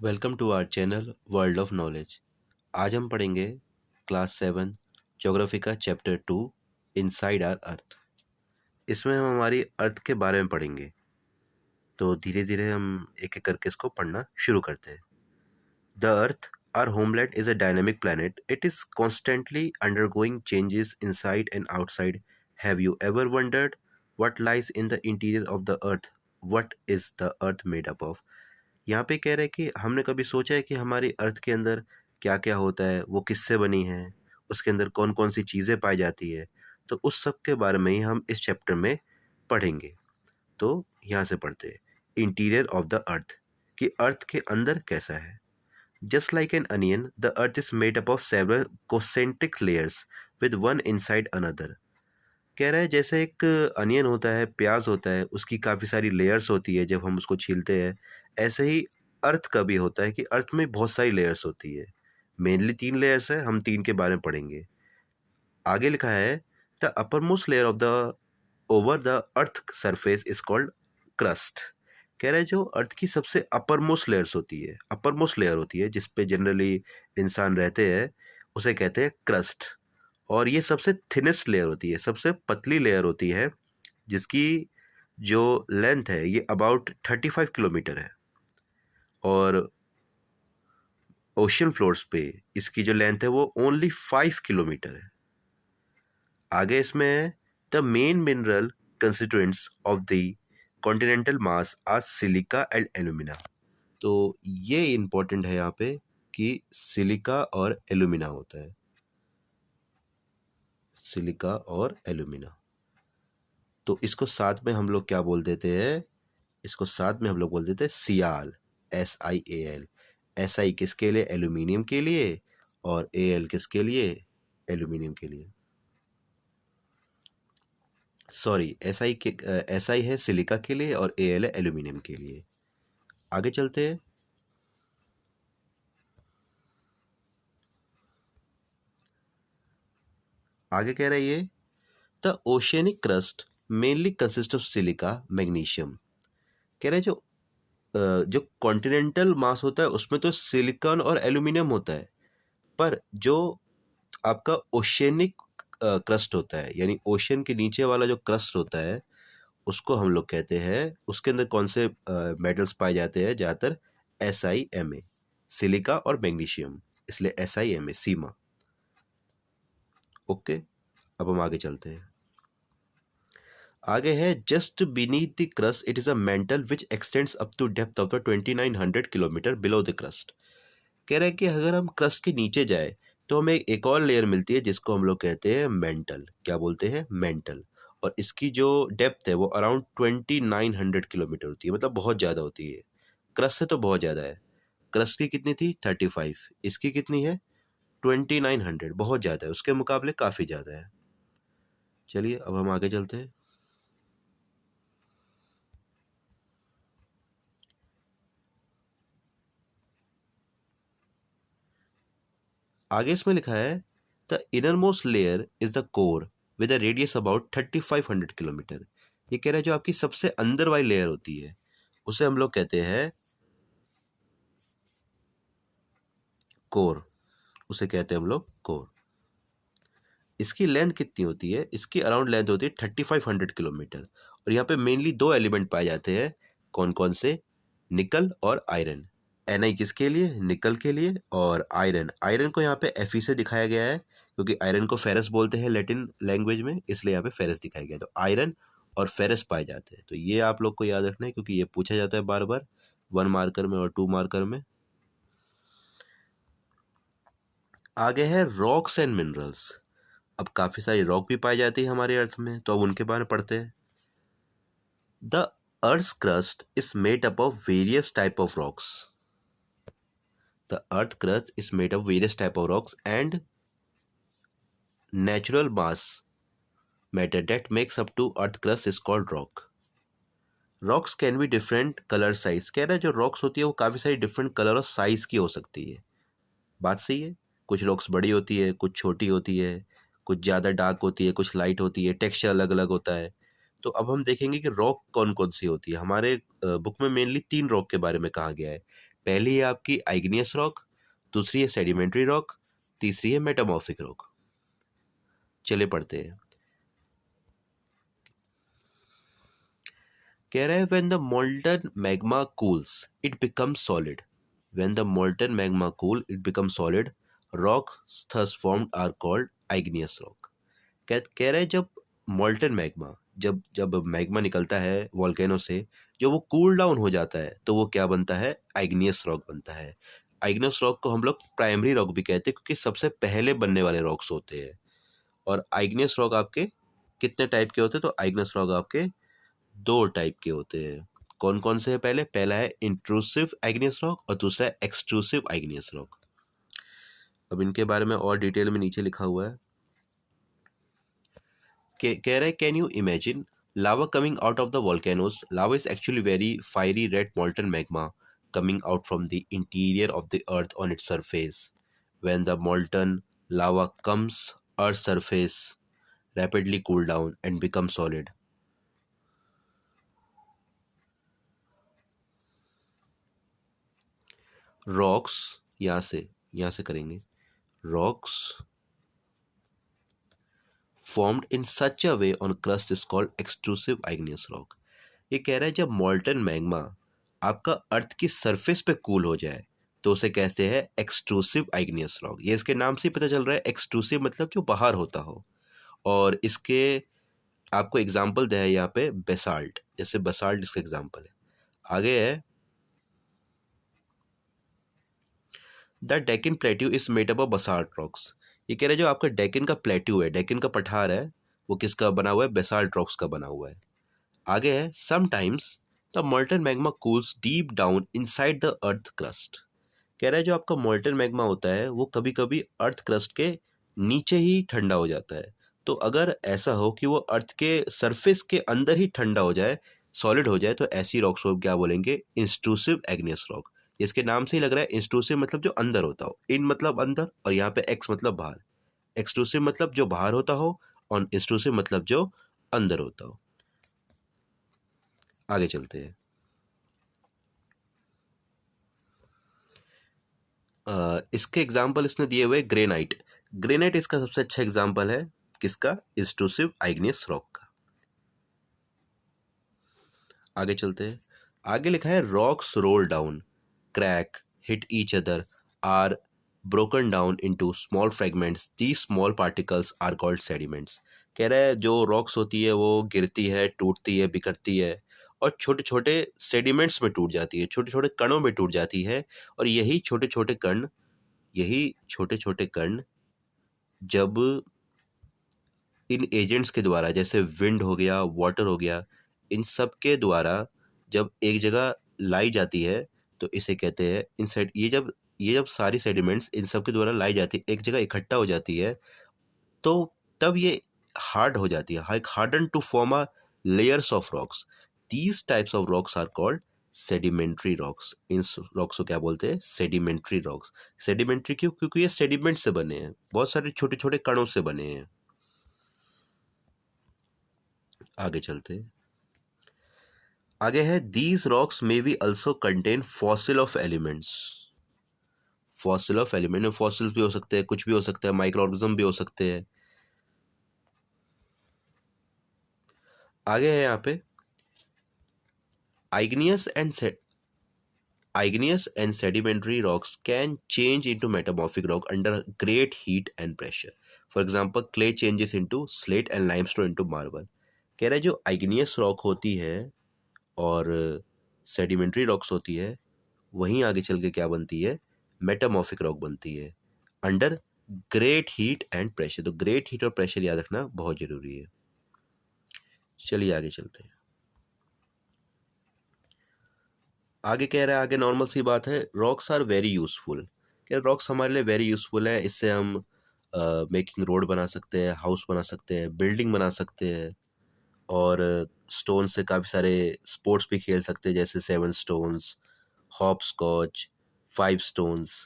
Welcome to our channel world of knowledge. आज हम पढ़ेंगे क्लास 7 ज्योग्राफी का चैप्टर 2 इनसाइड आवर अर्थ। इसमें हम हमारी अर्थ के बारे में पढ़ेंगे। तो धीरे धीरे हम एक एक करके इसको पढ़ना शुरू करते हैं। The earth our homeland is a dynamic planet. It is constantly undergoing changes inside and outside. Have you ever wondered what lies in the interior of the earth? What is the earth made up of? यहाँ पे कह रहे हैं कि हमने कभी सोचा है कि हमारी अर्थ के अंदर क्या क्या होता है, वो किससे बनी है, उसके अंदर कौन कौन सी चीज़ें पाई जाती है। तो उस सब के बारे में ही हम इस चैप्टर में पढ़ेंगे। तो यहाँ से पढ़ते हैं इंटीरियर ऑफ द अर्थ, कि अर्थ के अंदर कैसा है। Just like an onion the earth is made up of several concentric layers with one inside another. कह रहा है जैसे एक अनियन होता है, प्याज होता है, उसकी काफ़ी सारी लेयर्स होती है जब हम उसको छीलते हैं। ऐसे ही अर्थ का भी होता है कि अर्थ में बहुत सारी लेयर्स होती है। मेनली 3 लेयर्स है, हम 3 के बारे में पढ़ेंगे। आगे लिखा है the upper most layer of the over the earth surface is called crust. कह रहा है जो अर्थ की सबसे अपर मोस्ट लेयर्स होती है, अपर मोस्ट लेयर होती है जिस पे जनरली इंसान रहते हैं, उसे कहते हैं क्रस्ट। और ये सबसे थिनेस्ट लेयर होती है, सबसे पतली लेयर होती है, जिसकी जो लेंथ है ये अबाउट 35 किलोमीटर है। और ओशन फ्लोर्स पे इसकी जो लेंथ है वो ओनली 5 किलोमीटर है। आगे इसमें है the main mineral constituents of the continental mass are silica and alumina. तो ये इम्पोर्टेंट है यहाँ पे कि सिलिका और एल्यूमिना होता है, सिलिका और एल्यूमिना। तो इसको साथ में हम लोग क्या बोल देते हैं, इसको साथ में हम लोग बोल देते हैं सियाल, SiAl। Si किसके लिए? एल्यूमिनियम के लिए। और Al किसके लिए? एल्यूमिनियम के लिए। सॉरी, Si है सिलिका के लिए और Al है एल्यूमिनियम के लिए। आगे चलते हैं। आगे कह रही है the oceanic crust mainly consist of silica magnesium. कह रहे हैं जो कॉन्टिनेंटल मास होता है उसमें तो सिलिकॉन और एल्यूमिनियम होता है, पर जो आपका ओशियनिक क्रस्ट होता है, यानी ओशन के नीचे वाला जो क्रस्ट होता है, उसको हम लोग कहते हैं, उसके अंदर कौन से मेटल्स पाए जाते हैं ज़्यादातर? SiMa, सिलिका और मैग्नीशियम, इसलिए SiMa, सीमा। ओके, अब हम आगे चलते हैं। आगे है just beneath the crust it is a mantle which extends up to depth of the 2900 kilometre below the crust. कह रहा है कि अगर हम क्रस्ट के नीचे जाए तो हमें एक और लेयर मिलती है जिसको हम लोग कहते हैं मेंटल। क्या बोलते हैं? मेंटल। और इसकी जो डेप्थ है वो अराउंड 2900 किलोमीटर होती है, मतलब बहुत ज़्यादा होती है। क्रस्ट से तो बहुत ज़्यादा है। क्रस्ट की कितनी थी? 35। इसकी कितनी है? 2900। बहुत ज़्यादा है, उसके मुकाबले काफ़ी ज़्यादा है। चलिए अब हम आगे चलते हैं। आगे इसमें लिखा है the inner most layer is the core with a radius about 3500 kilometre. ये कह रहा है जो आपकी सबसे अंदर वाली लेयर होती है उसे हम लोग कहते हैं कोर, उसे कहते हैं हम लोग कोर। इसकी लेंथ कितनी होती है? इसकी अराउंड लेंथ होती है 3500 किलोमीटर। और यहाँ पे मेनली 2 एलिमेंट पाए जाते हैं। कौन कौन से? निकल और आयरन। Ni किसके लिए? निकल के लिए। और आयरन, आयरन को यहाँ पे Fe से दिखाया गया है क्योंकि आयरन को फेरस बोलते हैं लैटिन लैंग्वेज में, इसलिए यहाँ पे फेरस दिखाया गया। तो आयरन और फेरस पाए जाते हैं। तो ये आप लोग को याद रखना है क्योंकि ये पूछा जाता है बार बार 1 मार्कर में और 2 मार्कर में। आगे है रॉक्स एंड मिनरल्स। अब काफ़ी सारी रॉक भी पाई जाती है हमारे अर्थ में, तो अब उनके बारे में पढ़ते हैं। The earth crust is made up of various type of rocks. The earth crust is made of various type of rocks and natural mass matter that makes up to earth crust is called rock. Rocks can be different color size। कह रहा है जो rocks होती है वो काफ़ी सारी different color और size की हो सकती है। बात सही है। कुछ rocks बड़ी होती है, कुछ छोटी होती है, कुछ ज़्यादा डार्क होती है, कुछ लाइट होती है, टेक्सचर अलग अलग होता है। तो अब हम देखेंगे कि रॉक कौन कौन सी होती है। हमारे बुक में मेनली 3 रॉक के बारे में कहा गया है। पहली है आपकी आइग्नियस रॉक, दूसरी है सेडिमेंट्री रॉक, तीसरी है मेटामॉर्फिक रॉक। चले पढ़ते हैं। कह रहा है when the molten magma cools it becomes solid. When the molten magma cool it becomes solid, rocks thus formed are called igneous rock. कह रहे हैं जब मोल्टन मैग्मा, जब जब मैग्मा निकलता है वॉल्केनो से, जो वो कूल डाउन हो जाता है तो वो क्या बनता है, आइग्नियस रॉक बनता है। आइग्नियस रॉक को हम लोग प्राइमरी रॉक भी कहते हैं क्योंकि सबसे पहले बनने वाले रॉक्स होते हैं। और आइग्नियस रॉक आपके कितने टाइप के होते हैं, तो आइग्नियस रॉक आपके दो टाइप के होते हैं। कौन कौन से है, पहला है इंट्रूसिव आइग्नियस रॉक और दूसरा है एक्सट्रूसिव आइग्नियस रॉक। अब इनके बारे में और डिटेल में नीचे लिखा हुआ है। कह रहा है can you imagine lava coming out of the volcanoes? Lava is actually very fiery red molten magma coming out from the interior of the earth on its surface. When the molten lava comes earth's surface rapidly cool down and become solid. Rocks, यहाँ से करेंगे। Rocks formed in such a way on crust is called extrusive igneous rock. ये कह रहा है जब मॉल्टन magma आपका अर्थ की सरफेस पे कूल हो जाए तो उसे कहते हैं एक्सट्रूसिव आइग्नियस रॉक। ये इसके नाम से ही पता चल रहा है, एक्सट्रूसिव मतलब जो बाहर होता हो। और इसके आपको एग्जाम्पल दिया है यहाँ पे बेसाल्ट, जैसे बेसाल्ट इसका एग्जाम्पल है। आगे है the Deccan plateau is made up of basalt rocks. ये कह रहे हैं जो आपका डेकिन का प्लेट्यू है, डेकिन का पठार है, वो किसका बना हुआ है, बेसाल्ट रॉक्स का बना हुआ है। आगे है sometimes the molten magma cools deep down inside the earth crust. कह रहा है जो आपका मोल्टन मैग्मा होता है वो कभी कभी अर्थ क्रस्ट के नीचे ही ठंडा हो जाता है। तो अगर ऐसा हो कि वो अर्थ के सरफेस के अंदर ही ठंडा हो जाए, सॉलिड हो जाए, तो ऐसी रॉक्स को क्या बोलेंगे, इंस्ट्रूसिव एग्नियस रॉक। इसके नाम से ही लग रहा है, इंस्ट्रूसिव मतलब जो अंदर होता हो, इन मतलब अंदर, और यहाँ पे एक्स मतलब बाहर। एक्सट्रूसिव मतलब जो बाहर होता हो और इंस्ट्रूसिव मतलब जो अंदर होता हो। आगे चलते हैं। इसके एग्जाम्पल इसने दिए हुए ग्रेनाइट। ग्रेनाइट इसका सबसे अच्छा एग्जाम्पल है, किसका, इंस्ट्रूसिव आइग्नियस रॉक का। आगे चलते हैं। आगे लिखा है rocks roll down, crack, hit each other, are broken down into small fragments, the small particles are called sediments. कह रहा है जो रॉक्स होती है वो गिरती है, टूटती है, बिखरती है और छोटे छोटे सेडिमेंट्स में टूट जाती है, छोटे छोटे कणों में टूट जाती है। और यही छोटे छोटे कण जब इन एजेंट्स के द्वारा, जैसे विंड हो गया, वाटर हो गया, इन सब के द्वारा जब एक जगह लाई जाती है तो इसे कहते हैं इनसाइड। ये जब सारी सेडिमेंट्स इन सब के द्वारा लाई जाती है, एक जगह इकट्ठा हो जाती है, तो तब ये हार्ड हो जाती है, harden to form a layers of rocks. These types of rocks are called sedimentary rocks. इन रॉक्स को क्या बोलते हैं, सेडिमेंट्री रॉक्स। सेडिमेंट्री क्यों, क्योंकि ये सेडिमेंट से बने हैं, बहुत सारे छोटे छोटे कणों से बने हैं। आगे चलते हैं। आगे है these rocks may be also contain fossil of elements. Fossil of element में फॉसिल्स भी हो सकते हैं, कुछ भी हो सकता है, माइक्रो ऑर्गेनिज्म भी हो सकते हैं। आगे है यहाँ पे igneous and igneous and sedimentary rocks can change into metamorphic rock under great heat and pressure. For example, clay changes into slate and limestone into marble. कह रहा है जो igneous rock होती है और sedimentary rocks होती है, वहीं आगे चल के क्या बनती है, मेटामॉर्फिक रॉक बनती है under great heat and pressure. तो ग्रेट हीट और प्रेशर याद रखना बहुत जरूरी है। चलिए आगे चलते हैं। आगे कह रहा है, आगे नॉर्मल सी बात है, रॉक्स आर वेरी यूजफुल। क्या रॉक्स हमारे लिए वेरी यूजफुल है, इससे हम मेकिंग रोड बना सकते हैं, हाउस बना सकते हैं, बिल्डिंग बना सकते हैं, और स्टोन से काफ़ी सारे स्पोर्ट्स भी खेल सकते हैं, जैसे 7 स्टोन्स, हॉप स्कॉच, 5 स्टोन्स।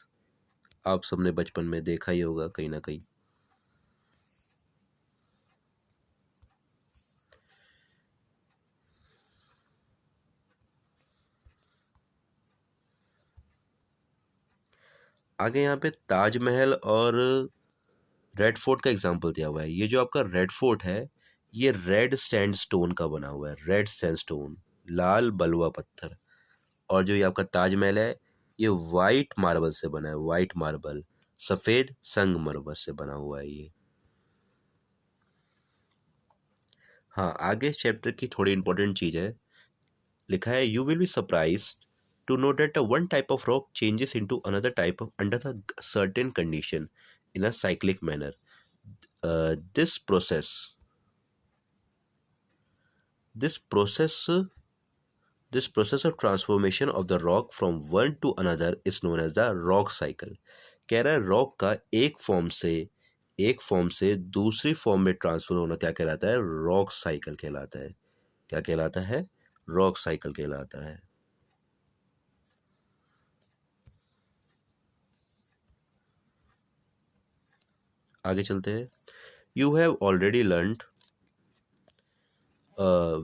आप सबने बचपन में देखा ही होगा कहीं ना कहीं। आगे यहाँ पे ताजमहल और रेड फोर्ट का एग्जाम्पल दिया हुआ है। ये जो आपका रेड फोर्ट है, ये रेड सैंडस्टोन का बना हुआ है, रेड सैंडस्टोन, लाल बलुआ पत्थर। और जो ये आपका ताजमहल है, ये वाइट मार्बल से बना है, वाइट मार्बल, सफेद संगमरमर से बना हुआ है ये। हाँ, आगे चैप्टर की थोड़ी इंपॉर्टेंट चीज है, लिखा है you will be surprised to know that one type of rock changes into another type of under the certain condition in a cyclic manner. This this process this process of transformation of the rock from one to another is known as the rock cycle. कह रहा है rock का एक form से दूसरी form में transfer होना क्या कहलाता है? रॉक साइकिल कहलाता है। क्या कहलाता है? रॉक साइकिल कहलाता है। आगे चलते हैं। You have already learned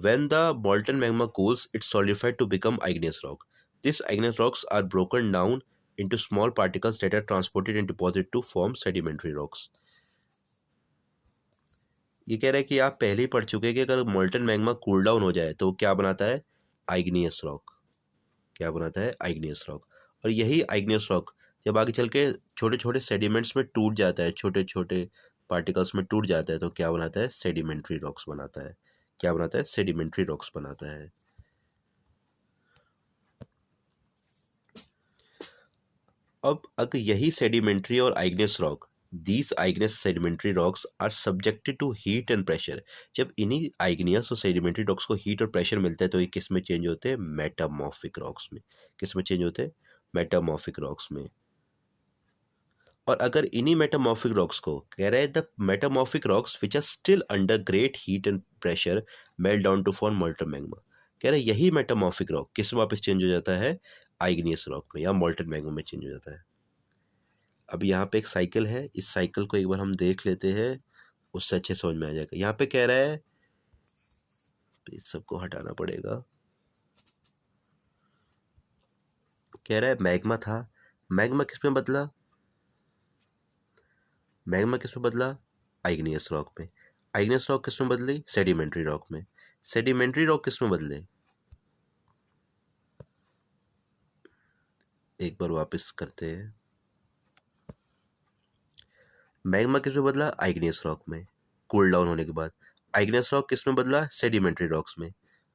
when the molten magma cools, it's solidified to become igneous rock. These igneous rocks are broken down into small particles that are transported and deposited to form sedimentary rocks. ये कह रहा है कि आप पहले ही पढ़ चुके हैं कि अगर मोल्टन मैग्मा कूल डाउन हो जाए तो क्या बनाता है? आइग्नियस रॉक। क्या बनाता है? आइग्नियस रॉक। और यही आइग्नियस रॉक जब आगे चल के छोटे छोटे सेडिमेंट्स में टूट जाता है, छोटे छोटे पार्टिकल्स में टूट जाता है, तो क्या बनाता है? सेडिमेंट्री रॉक्स बनाता है। क्या बनाता है? सेडिमेंट्री रॉक्स बनाता है। अब अगर यही सेडिमेंट्री और igneous rock, these igneous sedimentary rocks are subjected to heat and pressure, जब इन्हीं आइग्नियस और सेडिमेंट्री रॉक्स को हीट और प्रेशर मिलता है तो ये किस में चेंज होते हैं? मेटामॉर्फिक रॉक्स में। किस में चेंज होते हैं? मेटामॉर्फिक रॉक्स में। और अगर इन्हीं मेटामॉर्फिक रॉक्स को कह रहे हैं the metamorphic rocks which are still under great heat and pressure melt down to form molten magma, कह रहे हैं यही मेटामॉर्फिक रॉक किस में वापस चेंज हो जाता है? आइग्नियस रॉक में या मोल्टन मैग्मा में चेंज हो जाता है। अब यहाँ पे एक साइकिल है, इस साइकिल को एक बार हम देख लेते हैं, उससे अच्छे समझ में आ जाएगा। यहाँ पे कह रहा है, इस सबको हटाना पड़ेगा। कह रहा है मैग्मा था, मैग्मा किस में बदला? मैग्मा किस में बदला? आइग्नियस रॉक में। आइग्नियस रॉक किस में बदली? सेडिमेंट्री रॉक में। सेडिमेंट्री रॉक किस में बदले? एक बार वापस करते हैं। मैग्मा किस में बदला? आइग्नियस रॉक में, कूल डाउन होने के बाद। आइग्नियस रॉक किस में बदला? सेडिमेंट्री रॉक्स में,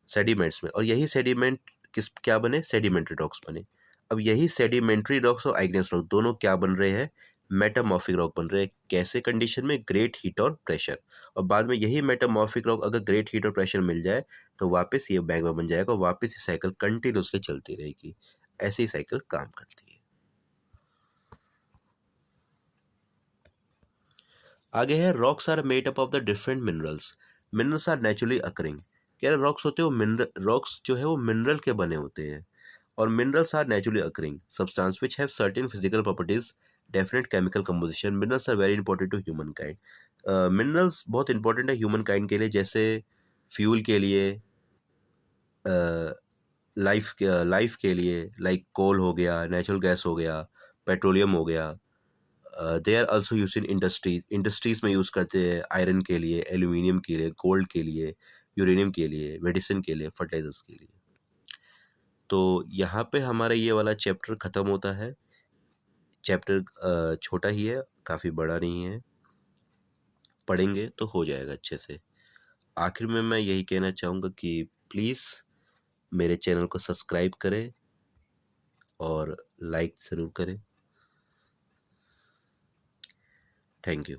सेडिमेंट्स में। और यही सेडिमेंट किस क्या बने? सेडिमेंट्री रॉक्स बने। अब यही सेडिमेंट्री रॉक्स और आइग्नियस रॉक दोनों क्या बन रहे हैं? मेटामॉर्फिक रॉक बन रहे हैं। कैसे कंडीशन में? ग्रेट हीट और प्रेशर। और बाद में यही मेटामॉर्फिक रॉक अगर ग्रेट हीट और प्रेशर मिल जाए तो वापस ये मैग्मा बन जाएगा और वापस ये साइकिल कंटिन्यूसली चलती रहेगी। ऐसे ही साइकिल काम करती है। आगे है rocks are made up of the different minerals, minerals are naturally occurring. कह रहे रॉक्स होते हैं वो मिनरल, रॉक्स जो है वो मिनरल के बने होते हैं। और minerals are naturally occurring substance which have certain physical properties, definite chemical composition. Minerals are very important to humankind. Minerals बहुत इंपॉर्टेंट है ह्यूमन काइंड के लिए, जैसे फ्यूल के लिए, लाइफ के लिए, लाइक कोल हो गया, नेचुरल गैस हो गया, पेट्रोलियम हो गया। They are also use in industries में यूज़ करते हैं, आयरन के लिए, एल्यूमिनियम के लिए, गोल्ड के लिए, यूरेनियम के लिए, मेडिसिन के लिए, फर्टिलाइजर्स के लिए। तो यहाँ पे हमारा ये वाला चैप्टर ख़त्म होता है। चैप्टर छोटा ही है, काफ़ी बड़ा नहीं है, पढ़ेंगे तो हो जाएगा अच्छे से। आखिर में मैं यही कहना चाहूँगा कि प्लीज़ मेरे चैनल को सब्सक्राइब करें और लाइक ज़रूर करें। Thank you.